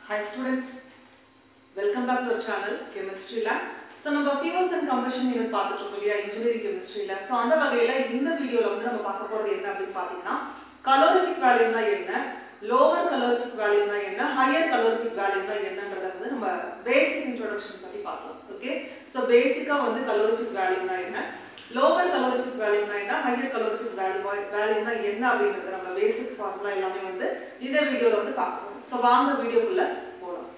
Hi students, welcome back to our channel Chemistry Lab. So நம்ம fuels and combustion unit பார்த்துட்டு இருக்கோம் இல்லையா engineering chemistry ல. So அந்த வகையில இந்த வீடியோல வந்து நம்ம பார்க்க போறது என்ன அப்படினு பாத்தீங்கன்னா calorific value னா என்ன, lower calorific value னா என்ன, higher calorific value னா என்னன்றத வந்து நம்ம basic introduction பத்தி பார்க்கலாம். Okay? So பேசிக்கா வந்து calorific value னா என்ன, lower calorific value னா என்ன, higher calorific value னா என்ன அப்படிங்கறத நம்ம basic formula எல்லாமே வந்து இந்த வீடியோல வந்து பார்க்கலாம். So வாங்க வீடியோக்குள்ள போலாம்.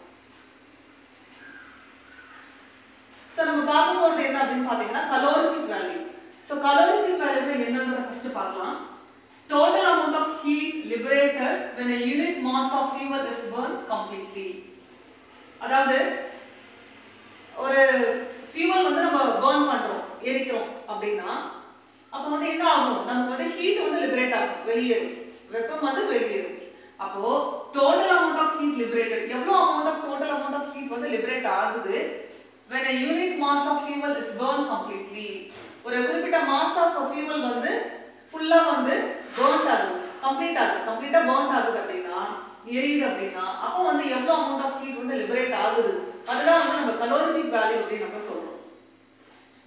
So நம்ம பார்க்க போறது என்ன அப்படினு பாத்தீங்கன்னா calorific value. So calorific value னா என்னன்றத ஃபர்ஸ்ட் பார்க்கலாம். Total amount of heat liberated when a unit mass of fuel is burned completely. அதாவது ஒரு fuel வந்து நம்ம burn பண்றோம், எரிக்கிறோம் அப்படினா அப்ப வந்து என்ன ஆகும்? நமக்கு வந்து heat வந்து liberate ஆகும், வெளியேறும். வெப்பம் வந்து வெளியேறும். அப்போ total amount of heat liberated எவ்வளவு total amount of heat வந்து liberate ஆகுது when a unit mass of fuel is burned completely. ஒரு குறிப்பிட்ட mass of fuel வந்து ஃபுல்லா வந்து burnt ஆகுது, கம்ப்ளீட்டா burnt ஆகுது அப்படினா எரியுது அப்படினா அப்போ வந்து எவ்வளவு amount of heat வந்து liberate ஆகுது அதுதான் வந்து நம்ம calorific value அப்படி நம்ம சொல்றோம்.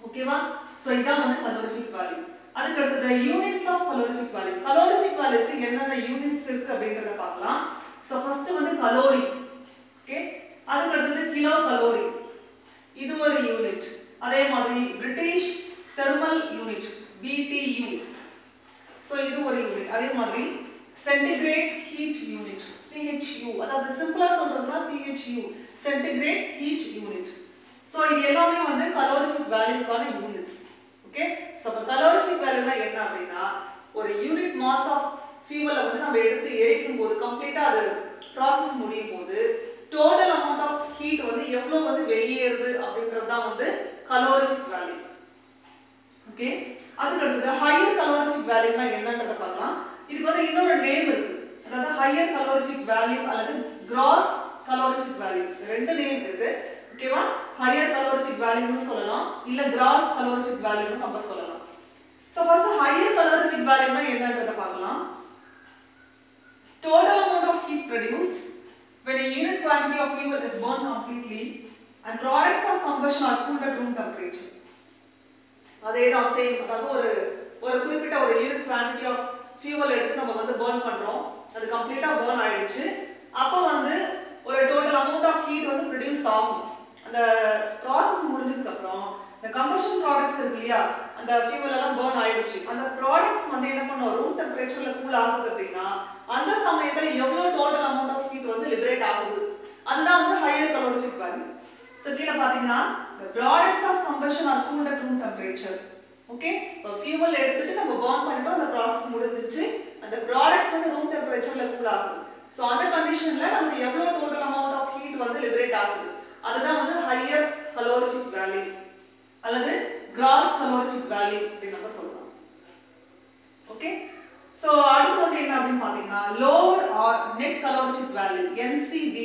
ஓகேவா? சோ இதான் வந்து calorific value. அதுக்கு அடுத்து units of calorific value. calorific valueக்கு என்னென்ன units இருக்கு அப்படிங்கறத பார்க்கலாம். சோ ஃபர்ஸ்ட் வந்து கலோரி. ஓகே? அதுக்கு அடுத்து கிலோ கலோரி. இது ஒரு யூனிட். அதே மாதிரி British thermal unit BTU. So இது ஒரு யூனிட். அதே மாதிரி சென்டிகிரேட் ஹீட் யூனிட் CHU. அதாவது சிம்பிளா சொல்றதுனா CHU centigrade heat unit. So இது எல்லாமே வந்து calorific valueக்கான யூனிட்ஸ். ஓகே? சோ அப்ப calorific value னா என்ன அப்படினா ஒரு யூனிட் மாஸ் ஆஃப் fuel வந்து நம்ம எடுத்து எரிக்கும் போது கம்ப்ளீட்டா அது process முடியும் போது total amount of heat வந்து எவ்வளவு வந்து வெளியேறுது அப்படின்றது தான் வந்து calorific value. ஓகே? அதுக்கு அடுத்து higher calorific value னா என்னன்றத பார்க்கலாம். இதுக்கு வந்து இன்னொரு நேம் இருக்கு. அதாவது higher calorific value அல்லது gross calorific value. ரெண்டு நேம் இருக்கு. ஓகேவா? higher calorific value னு சொல்லலாம், இல்ல gross calorific value னு நம்ம சொல்லலாம். So first higher calorific value னா என்னன்றத பார்க்கலாம். Total amount of heat produced when a unit quantity of fuel is burned completely and products of combustion are cooled at room temperature. அதேதான் same. அதாவது ஒரு குறிப்பிட்ட ஒரு யூனிட் குவாண்டிட்டி ஆஃப் fuel எடுத்து நம்ம வந்து burn பண்றோம், அது கம்ப்ளீட்டா burn ஆயிடுச்சு. அப்ப வந்து ஒரு total amount of heat வந்து produce ஆகும். அந்த process முடிஞ்சதுக்கு அப்புறம் the combustion products இருக்கு இல்லையா, அந்த fuel எல்லாம் burn ஆயிடுச்சு. அந்த products வந்து என்ன பண்ணும், room temperatureல cool ஆகுது அப்படினா அந்த சமயத்துல எவ்வளவு total amount of heat வந்து liberate ஆகுது அதுதான் வந்து higher calorific value. சோ கீழ பாத்தீங்கன்னா the products of combustion are cooled at room temperature. Okay? இப்போ fuel எடுத்துட்டு நம்ம burn பண்ணிட்டோம், அந்த process முடிஞ்சிருச்சு, அந்த products வந்து room temperatureல cool ஆகுது. சோ அந்த கண்டிஷன்ல நமக்கு எவ்வளவு total amount of heat வந்து liberate ஆகுது அதுதான் வந்து higher calorific value அல்லது gross calorific value அப்படி நம்ம சொல்லலாம். ஓகே? சோ அடுத்து வந்து என்ன அப்படினு பாத்தீங்கன்னா lower or net calorific value NCV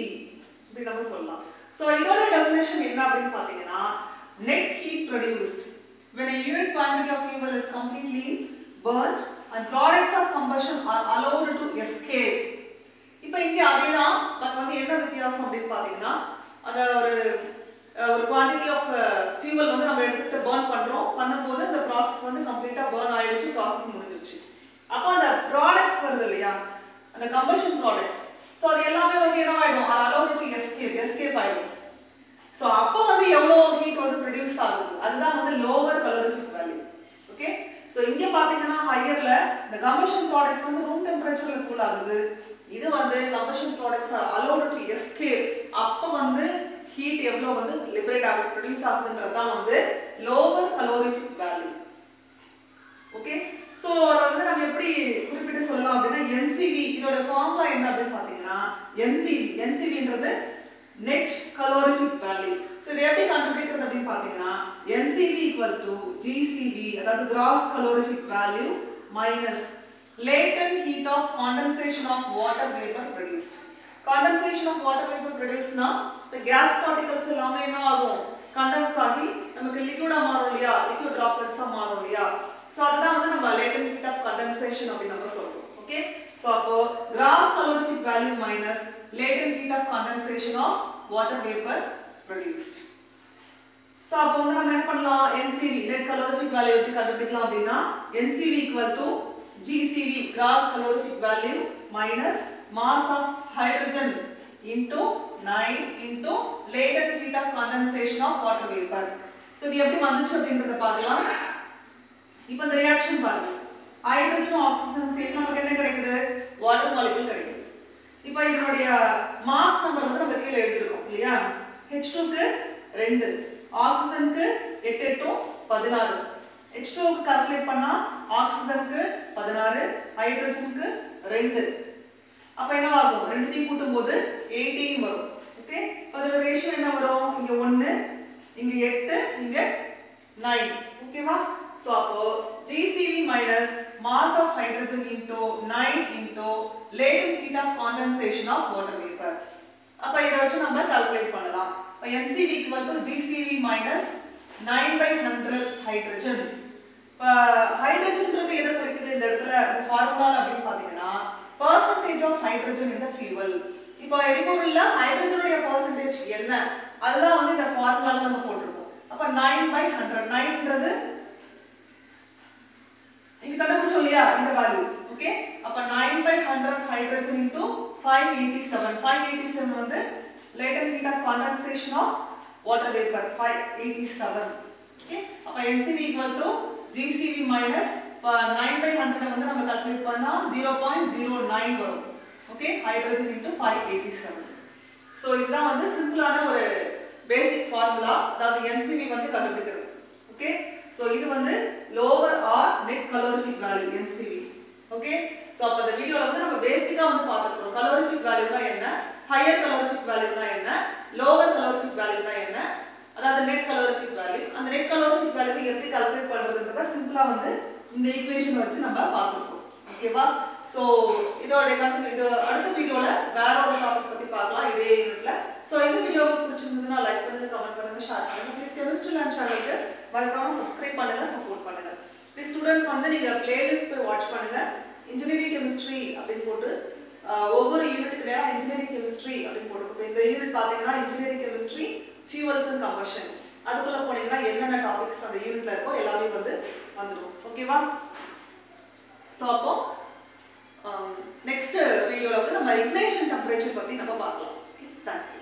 அப்படி நம்ம சொல்லலாம். சோ இதோட டெஃபினிஷன் என்ன அப்படினு பாத்தீங்கன்னா net heat produced when a unit quantity of fuel is completely burnt and products of combustion are allowed to escape. இப்போ இங்க அதேதான், பட் வந்து என்ன வித்தியாசம் அப்படினு பாத்தீங்கன்னா அந்த ஒரு குவாண்டிட்டி ஆஃப் fuel வந்து நம்ம எடுத்துட்டு burn பண்றோம், பண்ணும்போது அந்த process வந்து கம்ப்ளீட்டா burn ஆயிடுச்சு, process முடிஞ்சிருச்சு. அப்ப அந்த products வருது இல்லையா, அந்த combustion products, சோ அது எல்லாமே வந்து என்ன ஆயிடும், allowed to escape ஆயிடும். சோ அப்ப வந்து எவ்வளவு ஹீட் வந்து ப்ரொடியூஸ் ஆகுது அதுதான் வந்து lower calorific value. Okay? So இங்க பாத்தீங்கன்னா ஹையர்ல the combustion products வந்து room temperature-ல cool ஆகுது, இது வந்து combustion products are allowed to escape. அப்ப வந்து ஹீட் எவ்வளவு வந்து லிபரேட் ஆகுது, ப்ரொடியூஸ் ஆகுதுன்றது தான் வந்து lower calorific value. Okay? So அத வந்து நம்ம எப்படி குறிப்பிட்டு சொல்லலாம் அப்படினா NCV இதோட ஃபார்முலா என்ன அப்படினு பாத்தீங்கன்னா NCVன்றது net calorific value. சோ இத எப்படி கண்டுபிடிக்கிறது அப்படினு பாத்தீங்கன்னா NCV GCV அதாவது gross calorific value minus latent heat of condensation of water vapor produced. condensation of water vapor produced னா the gas particles எல்லாமே என்ன ஆகும், கண்டென்ஸ் ஆகி நமக்கு லிக்விடா மாறும் இல்லையா, லிக்விட் டிராப்லெட்ஸா மாறும் இல்லையா. சோ அதுதான் வந்து நம்ம latent heat of condensation அப்படி நம்ம சொல்றோம். ஓகே? சோ So அப்போ gross calorific value minus latent heat of condensation of water vapor produced. So அப்போ வந்து நம்ம என்ன பண்ணலாம், NCV net calorific value எப்படி கண்டுபிடிக்கலாம் அப்படின்னா NCV equal to GCV gross calorific value minus mass of hydrogen into 9 into latent heat of condensation of water vapor. So இது எப்படி வந்துச்சு அப்படிங்கறத பார்க்கலாம். இப்போ இந்த ரியாக்ஷன் பாருங்க, ஹைட்ரஜனும் ஆக்சிஜனும் சேர்த்து நமக்கு என்ன கிடைக்குது, வாட்டர் மாலிக்யூல் கிடைக்குது. இப்போ இதனுடைய மாஸ் நம்பர் வந்து நம்ம கீழ எழுதிருக்கோம் இல்லையா, H2க்கு 2, ஆக்சிஜனுக்கு 8 8 16, H2க்கு கால்குலேட் பண்ணா ஆக்சிஜனுக்கு 16, ஹைட்ரஜனுக்கு 2. அப்ப என்ன ஆகும், ரெண்டுத்தையும் கூட்டும்போது 18 வரும். ஓகே, அதோட ரேஷியோ என்ன வரும், இங்க 1, இங்க 8, இங்க 9. ஓகேவா? So அப்போ GCV minus mass of hydrogen into 9 into latent heat of condensation of water vapor. அப்ப இத வச்சு நம்ம கால்குலேட் பண்ணலாம். அப்ப NCV equal to GCV minus 9/100 hydrogen. இப்ப ஹைட்ரஜன்ன்றது எதை குறிக்குது இந்த இடத்துல, இந்த ஃபார்முலா அப்படின்னு பாத்தீங்கன்னா percentage of hydrogen in the fuel. இப்போ எரிபொருள்ல ஹைட்ரஜனுடைய percentage என்ன, அதுதான் வந்து இந்த ஃபார்முலால நம்ம போட்டுருக்கோம். அப்ப 9/100, 9ன்றது இங்க கண்டுபிடிச்சோம் இல்லையா இந்த வேல்யூ. ஓகே, அப்ப 9/100 hydrogen into 587. 587 வந்து latent heat of condensation of water vapor 587. Okay, அப்ப NCV equal to GCV minus 9/100 வந்து நம்ம கால்குலேட் பண்ணா 0.09 வரும். Okay, hydrogen into 587. சோ இதுதான் வந்து சிம்பிளான ஒரு பேசிக் ஃபார்முலா, அதாவது NCV வந்து கண்டுபிடிக்கிறது. ஓகே, so இது வந்து lower or net calorific value NCV. Okay, so அப்ப இந்த வீடியோல வந்து நம்ம பேசிக்கா வந்து பார்த்திருக்கோம் calorific value னா என்ன, higher calorific value னா என்ன, lower calorific value னா என்ன, அதாவது net calorific value. அந்த net calorific value எப்படி கால்குலேட் பண்றதுன்றத சிம்பிளா வந்து இந்த ஈக்குவேஷன் வச்சு நம்ம பார்த்திருக்கோம். ஓகேவா? சோ இதோட கண்டினியூ இது அடுத்த வீடியோல வேற ஒரு டாபிக் பத்தி பார்க்கலாம் இதே யூனிட்ல. சோ இந்த வீடியோ பிடிச்சிருந்ததுன்னா லைக் பண்ணுங்க, கமெண்ட் பண்ணுங்க, ஷேர் பண்ணுங்க. ப்ளீஸ் கெமிஸ்ட்ரி லேர்ன் சேனலுக்கு மறக்காம சப்ஸ்கிரைப் பண்ணுங்க, சப்போர்ட் பண்ணுங்க. ப்ளீஸ் ஸ்டூடண்ட்ஸ் வந்து நீங்க பிளேலிஸ்ட் போய் வாட்ச் பண்ணுங்க. இன்ஜினியரிங் கெமிஸ்ட்ரி அப்படின்னு போட்டு ஒவ்வொரு யூனிட்டுக்கு நேரா இன்ஜினியரிங் கெமிஸ்ட்ரி அப்படின்னு போட்டு இந்த யூனிட் பாத்தீங்கன்னா engineering chemistry fuels and combustion, அதுக்குள்ள போனீங்கன்னா என்னென்ன டாபிக்ஸ் அந்த யூனிட்ல இருக்கோ எல்லாமே வந்து வந்துடும். ஓகேவா? சோ அப்போ நெக்ஸ்ட் வீடியோல வந்து நம்ம இக்னைஷன் டெம்பரேச்சர் பத்தி நம்ம பார்க்கலாம். Okay, thank you.